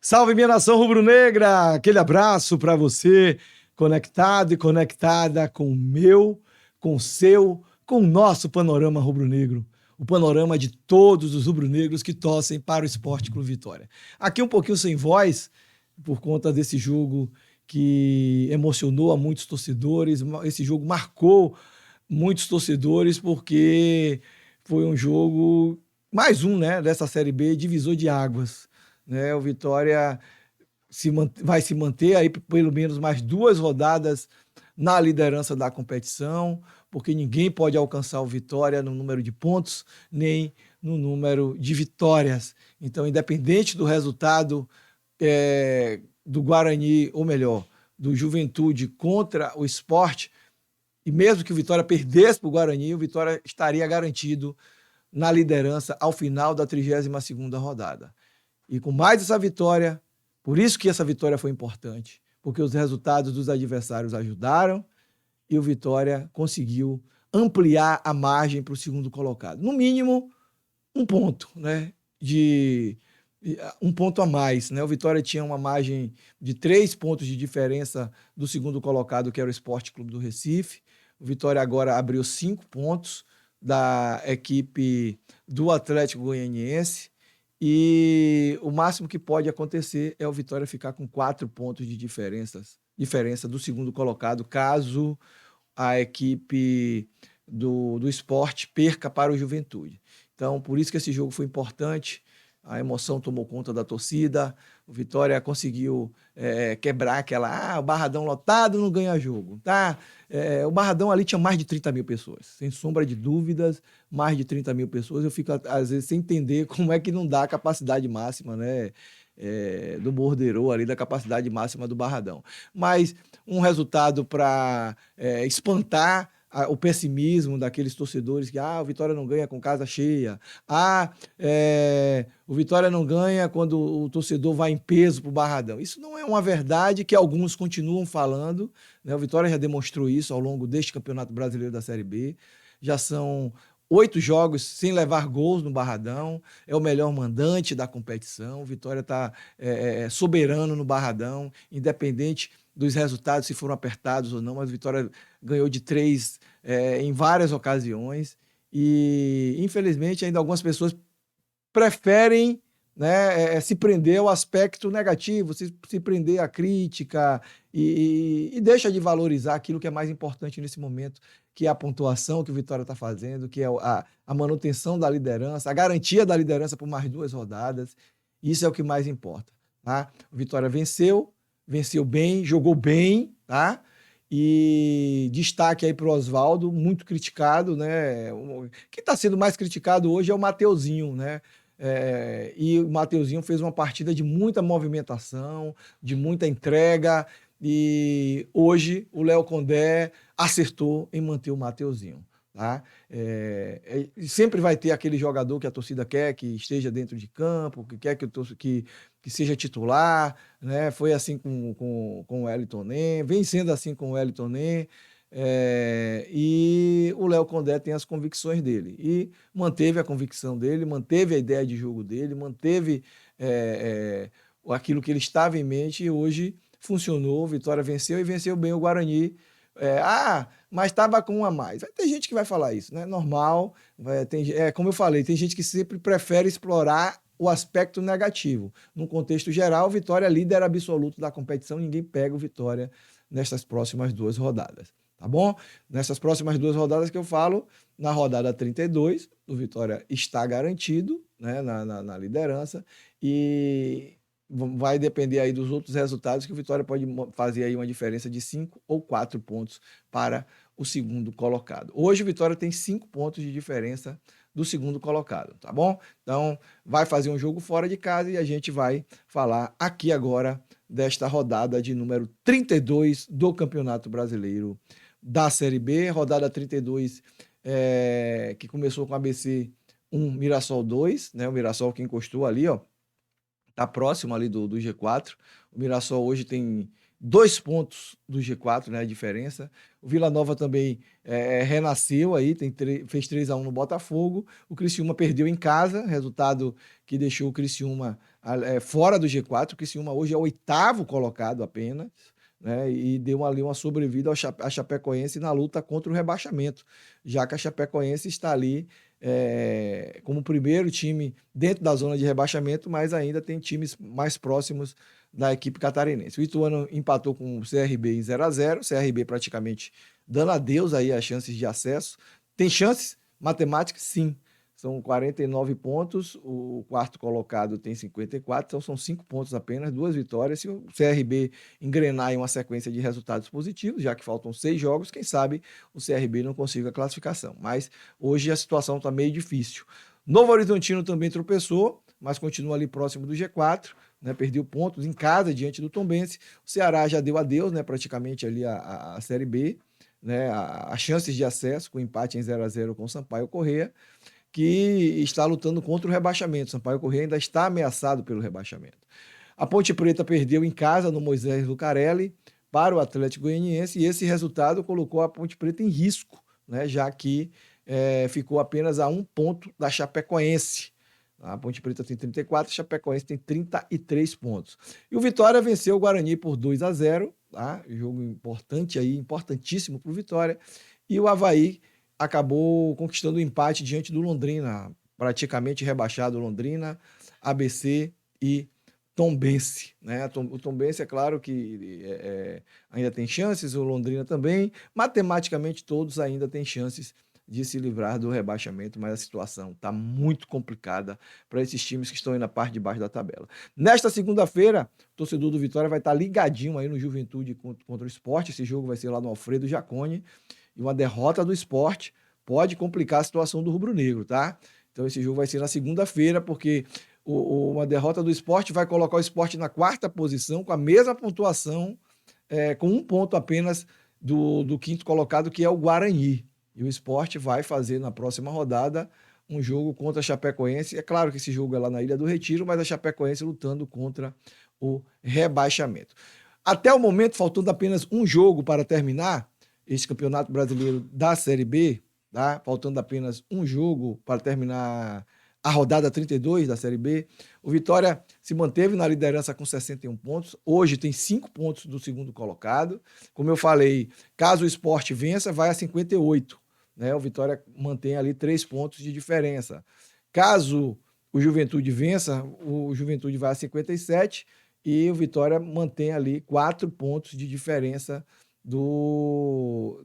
Salve, minha nação rubro-negra! Aquele abraço para você, conectado e conectada com o meu, com o seu, com o nosso panorama rubro-negro. O panorama de todos os rubro-negros que torcem para o Esporte Clube Vitória. Aqui um pouquinho sem voz, por conta desse jogo que emocionou a muitos torcedores. Esse jogo marcou muitos torcedores porque foi um jogo, mais um, né, dessa Série B, divisor de águas. Né? O Vitória vai se manter aí pelo menos mais 2 rodadas na liderança da competição, porque ninguém pode alcançar o Vitória no número de pontos, nem no número de vitórias. Então, independente do resultado do Guarani, ou melhor, do Juventude contra o Sport, e mesmo que o Vitória perdesse para o Guarani, o Vitória estaria garantido na liderança ao final da 32ª rodada. E com mais essa vitória, por isso que essa vitória foi importante, porque os resultados dos adversários ajudaram e o Vitória conseguiu ampliar a margem para o segundo colocado. No mínimo, um ponto, né? Um ponto a mais. Né? O Vitória tinha uma margem de 3 pontos de diferença do segundo colocado, que era o Sport Clube do Recife. O Vitória agora abriu 5 pontos da equipe do Atlético Goianiense. E o máximo que pode acontecer é o Vitória ficar com 4 pontos de diferença do segundo colocado, caso a equipe do Sport perca para o Juventude. Então, por isso que esse jogo foi importante. A emoção tomou conta da torcida. O Vitória conseguiu quebrar aquela... o Barradão lotado não ganha jogo. Tá? O Barradão ali tinha mais de 30 mil pessoas. Sem sombra de dúvidas, mais de 30 mil pessoas. Eu fico, às vezes, sem entender como é que não dá a capacidade máxima, né? Do Bordeiro ali, da capacidade máxima do Barradão. Mas um resultado para espantar o pessimismo daqueles torcedores que o Vitória não ganha com casa cheia, o Vitória não ganha quando o torcedor vai em peso para o Barradão. Isso não é uma verdade que alguns continuam falando, né? O Vitória já demonstrou isso ao longo deste Campeonato Brasileiro da Série B. Já são 8 jogos sem levar gols no Barradão, é o melhor mandante da competição. O Vitória está soberano no Barradão, independente dos resultados, se foram apertados ou não, mas o Vitória ganhou de 3 em várias ocasiões e, infelizmente, ainda algumas pessoas preferem, né, se prender ao aspecto negativo, se prender à crítica e deixa de valorizar aquilo que é mais importante nesse momento, que é a pontuação que o Vitória está fazendo, que é a manutenção da liderança, a garantia da liderança por mais 2 rodadas. Isso é o que mais importa. Tá? O Vitória venceu bem, jogou bem, tá? E destaque aí para o Oswaldo, muito criticado, né? Quem está sendo mais criticado hoje é o Mateuzinho, né? E o Mateuzinho fez uma partida de muita movimentação, de muita entrega, e hoje o Léo Condé acertou em manter o Mateuzinho. Tá? Sempre vai ter aquele jogador que a torcida quer que esteja dentro de campo, que quer que seja titular, né? Foi assim com o Wellington Nem, vem sendo assim com o Wellington Nem, e o Léo Condé tem as convicções dele, e manteve a convicção dele, manteve a ideia de jogo dele, manteve aquilo que ele estava em mente, e hoje funcionou. Vitória venceu e venceu bem o Guarani. Mas estava com um a mais. Tem gente que vai falar isso, né? Normal. Como eu falei, tem gente que sempre prefere explorar o aspecto negativo. No contexto geral, Vitória é líder absoluto da competição, ninguém pega o Vitória nessas próximas 2 rodadas. Tá bom? Nessas próximas 2 rodadas que eu falo, na rodada 32, o Vitória está garantido, né, na liderança, e vai depender aí dos outros resultados, que o Vitória pode fazer aí uma diferença de 5 ou 4 pontos para o segundo colocado. Hoje o Vitória tem 5 pontos de diferença do segundo colocado, tá bom? Então vai fazer um jogo fora de casa e a gente vai falar aqui agora desta rodada de número 32 do Campeonato Brasileiro da Série B, rodada 32, que começou com ABC 1, Mirassol 2, né? O Mirassol que encostou ali, ó, tá próximo ali do G4. O Mirassol hoje tem 2 pontos do G4, né, a diferença. O Vila Nova também renasceu aí, fez 3-1 no Botafogo. O Criciúma perdeu em casa, resultado que deixou o Criciúma fora do G4. O Criciúma hoje é o 8º colocado apenas, né, e deu ali uma sobrevida à Chapecoense na luta contra o rebaixamento, já que a Chapecoense está ali como primeiro time dentro da zona de rebaixamento, mas ainda tem times mais próximos da equipe catarinense. O Ituano empatou com o CRB em 0-0, o CRB praticamente dando adeus aí as chances de acesso. Tem chances matemáticas? Sim. São 49 pontos, o quarto colocado tem 54, então são 5 pontos apenas, 2 vitórias. Se o CRB engrenar em uma sequência de resultados positivos, já que faltam 6 jogos, quem sabe o CRB não consiga a classificação. Mas hoje a situação está meio difícil. Novo Horizontino também tropeçou, mas continua ali próximo do G4, né, perdeu pontos em casa diante do Tombense. O Ceará já deu adeus, né, praticamente ali a Série B, né, as chances de acesso com empate em 0-0 com o Sampaio Corrêa, que está lutando contra o rebaixamento. Sampaio Corrêa ainda está ameaçado pelo rebaixamento. A Ponte Preta perdeu em casa no Moisés Lucarelli para o Atlético Goianiense e esse resultado colocou a Ponte Preta em risco, né, já que ficou apenas a 1 ponto da Chapecoense. A Ponte Preta tem 34, a Chapecoense tem 33 pontos. E o Vitória venceu o Guarani por 2-0, tá? Jogo importante aí, importantíssimo para o Vitória. E o Avaí acabou conquistando o empate diante do Londrina, praticamente rebaixado Londrina, ABC e Tombense, né? O Tombense é claro que ainda tem chances, o Londrina também, matematicamente todos ainda têm chances de se livrar do rebaixamento, mas a situação está muito complicada para esses times que estão aí na parte de baixo da tabela. Nesta segunda-feira, o torcedor do Vitória vai estar ligadinho aí no Juventude contra o Sport. Esse jogo vai ser lá no Alfredo Jaconi. E uma derrota do Sport pode complicar a situação do rubro-negro, tá? Então esse jogo vai ser na segunda-feira, porque uma derrota do Sport vai colocar o Sport na 4ª posição, com a mesma pontuação, com 1 ponto apenas do 5º colocado, que é o Guarani. E o Sport vai fazer na próxima rodada um jogo contra a Chapecoense. É claro que esse jogo é lá na Ilha do Retiro, mas a Chapecoense lutando contra o rebaixamento. Até o momento, faltando apenas um jogo para terminar esse Campeonato Brasileiro da Série B, tá? Faltando apenas um jogo para terminar a rodada 32 da Série B, o Vitória se manteve na liderança com 61 pontos, hoje tem 5 pontos do segundo colocado. Como eu falei, caso o Sport vença, vai a 58, né? O Vitória mantém ali 3 pontos de diferença. Caso o Juventude vença, o Juventude vai a 57 e o Vitória mantém ali 4 pontos de diferença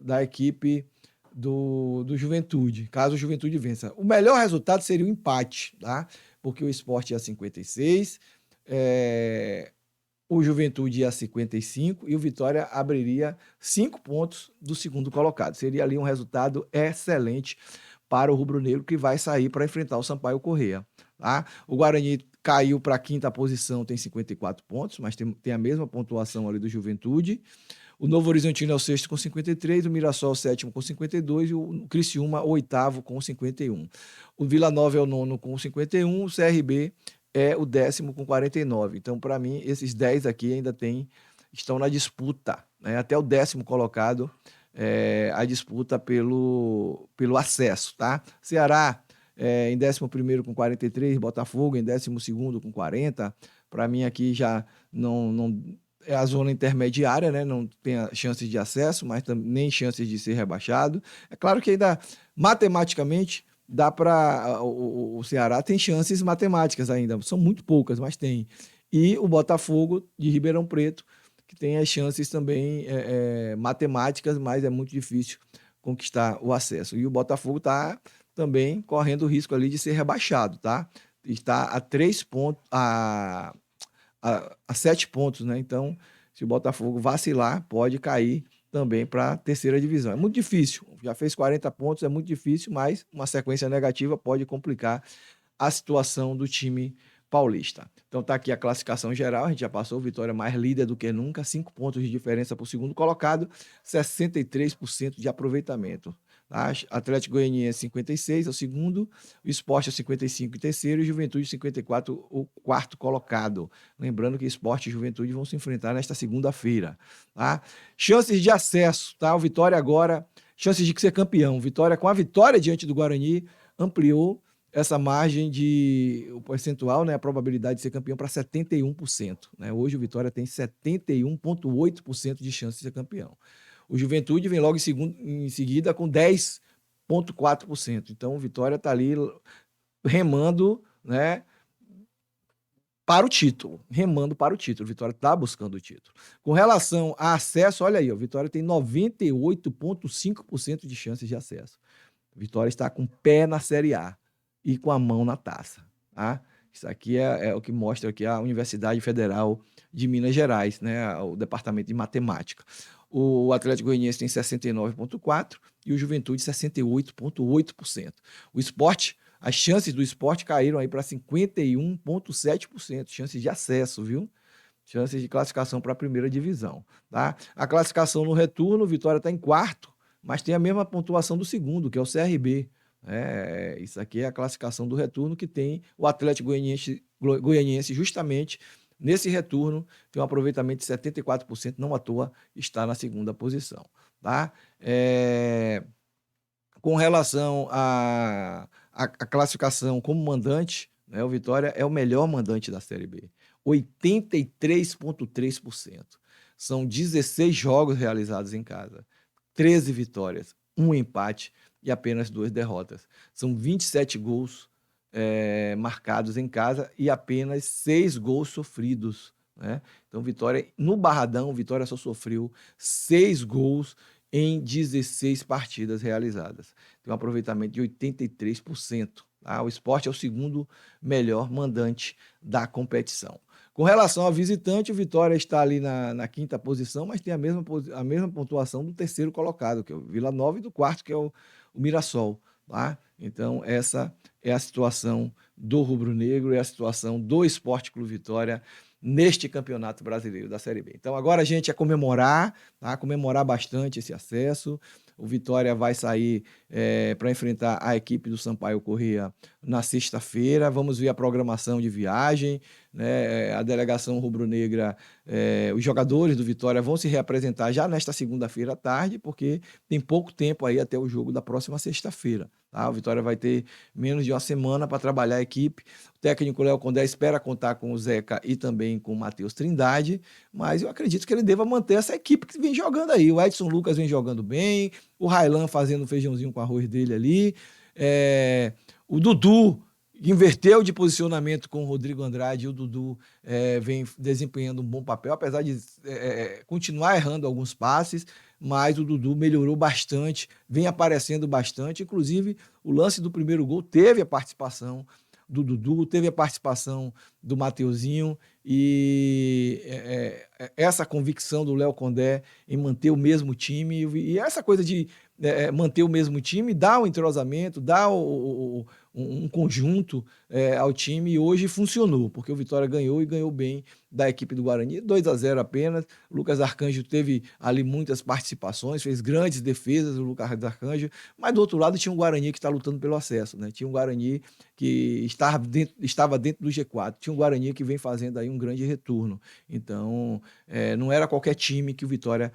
da equipe do Juventude, caso o Juventude vença. O melhor resultado seria o empate, tá? Porque o Sport ia a 56, o Juventude ia a 55 e o Vitória abriria 5 pontos do segundo colocado. Seria ali um resultado excelente para o rubro-negro, que vai sair para enfrentar o Sampaio Corrêa, tá? O Guarani caiu para a 5ª posição, tem 54 pontos, mas tem a mesma pontuação ali do Juventude. O Novo Horizontino é o 6º com 53, o Mirassol é o 7º com 52 e o Criciúma o 8º com 51. O Vila Nova é o 9º com 51, o CRB é o 10º com 49. Então, para mim, esses 10 aqui ainda estão na disputa, né? Até o 10º colocado, a disputa pelo acesso, tá? Ceará em 11º com 43, Botafogo em 12º com 40. Para mim aqui já não é a zona intermediária, né? Não tem chances de acesso, mas nem chances de ser rebaixado. É claro que ainda matematicamente dá para o Ceará tem chances matemáticas ainda, são muito poucas, mas tem. E o Botafogo de Ribeirão Preto, que tem as chances também matemáticas, mas é muito difícil conquistar o acesso. E o Botafogo está também correndo o risco ali de ser rebaixado, tá? Está a 3 pontos, a 7 pontos, né? Então, se o Botafogo vacilar, pode cair também para a 3ª divisão. É muito difícil, já fez 40 pontos, é muito difícil, mas uma sequência negativa pode complicar a situação do time paulista. Então tá aqui a classificação geral, a gente já passou, Vitória mais líder do que nunca, 5 pontos de diferença para o segundo colocado, 63% de aproveitamento. Tá? Atlético Goianiense 56 é o segundo, o Sport é 55 em terceiro e o Juventude 54 o quarto colocado. Lembrando que Sport e Juventude vão se enfrentar nesta segunda-feira. Tá? Chances de acesso, tá? O Vitória agora, chances de ser campeão. Vitória, com a vitória diante do Guarani, ampliou essa margem de o percentual, né, a probabilidade de ser campeão para 71%. Né? Hoje o Vitória tem 71,8% de chance de ser campeão. O Juventude vem logo em seguida com 10,4%. Então o Vitória está ali remando, né, para o título. Remando para o título. O Vitória está buscando o título. Com relação a acesso, olha aí, o Vitória tem 98,5% de chances de acesso. O Vitória está com o pé na Série A e com a mão na taça. Tá? Isso aqui é o que mostra aqui a Universidade Federal de Minas Gerais, né? O Departamento de Matemática. O Atlético Goianiense tem 69,4% e o Juventude 68,8%. O Sport, as chances do Sport caíram aí para 51,7%, chances de acesso, viu? Chances de classificação para a primeira divisão. Tá? A classificação no retorno, o Vitória está em quarto, mas tem a mesma pontuação do segundo, que é o CRB. Isso aqui é a classificação do retorno que tem o Atlético Goianiense justamente nesse retorno, tem um aproveitamento de 74%, não à toa está na segunda posição. Tá? Com relação à classificação como mandante, né, o Vitória é o melhor mandante da Série B, 83,3%. São 16 jogos realizados em casa, 13 vitórias, 1 empate e apenas 2 derrotas. São 27 gols marcados em casa e apenas 6 gols sofridos. Né? Então, Vitória, no Barradão, Vitória só sofreu 6 gols em 16 partidas realizadas. Tem um aproveitamento de 83%. Tá? O Sport é o segundo melhor mandante da competição. Com relação ao visitante, o Vitória está ali na quinta posição, mas tem a mesma pontuação do terceiro colocado, que é o Vila Nova, e do quarto, que é o Mirassol. Tá? Então, essa é a situação do rubro-negro, é a situação do Sport Clube Vitória neste Campeonato Brasileiro da Série B. Então, agora a gente é comemorar, tá? Comemorar bastante esse acesso. O Vitória vai sair para enfrentar a equipe do Sampaio Corrêa na sexta-feira. Vamos ver a programação de viagem, né? A delegação rubro-negra, os jogadores do Vitória vão se reapresentar já nesta segunda-feira à tarde, porque tem pouco tempo aí até o jogo da próxima sexta-feira. Tá? O Vitória vai ter menos de uma semana para trabalhar a equipe. O técnico Léo Condé espera contar com o Zeca e também com o Matheus Trindade, mas eu acredito que ele deva manter essa equipe que vem jogando aí. O Edson Lucas vem jogando bem, o Railan fazendo feijãozinho com arroz dele ali, o Dudu inverteu de posicionamento com o Rodrigo Andrade, e o Dudu vem desempenhando um bom papel, apesar de continuar errando alguns passes, mas o Dudu melhorou bastante, vem aparecendo bastante, inclusive o lance do primeiro gol teve a participação do Dudu, teve a participação do Mateuzinho, e essa convicção do Léo Condé em manter o mesmo time, e essa coisa de manter o mesmo time, dá o entrosamento, dá um conjunto ao time, e hoje funcionou, porque o Vitória ganhou e ganhou bem da equipe do Guarani, 2-0 apenas. O Lucas Arcanjo teve ali muitas participações, fez grandes defesas, o Lucas Arcanjo, mas do outro lado tinha um Guarani que está lutando pelo acesso, né? Tinha um Guarani que estava dentro do G4, tinha um Guarani que vem fazendo aí um grande retorno, então não era qualquer time que o Vitória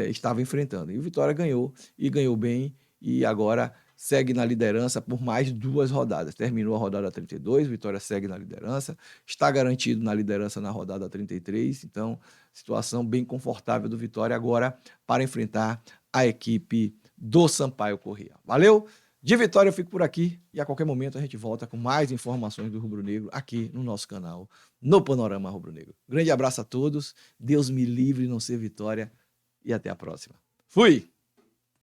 estava enfrentando, e o Vitória ganhou, e ganhou bem, e agora segue na liderança por mais 2 rodadas. Terminou a rodada 32, Vitória segue na liderança, está garantido na liderança na rodada 33, então situação bem confortável do Vitória agora para enfrentar a equipe do Sampaio Corrêa. Valeu? De Vitória eu fico por aqui, e a qualquer momento a gente volta com mais informações do Rubro Negro aqui no nosso canal, no Panorama Rubro Negro. Grande abraço a todos, Deus me livre não ser Vitória, e até a próxima. Fui!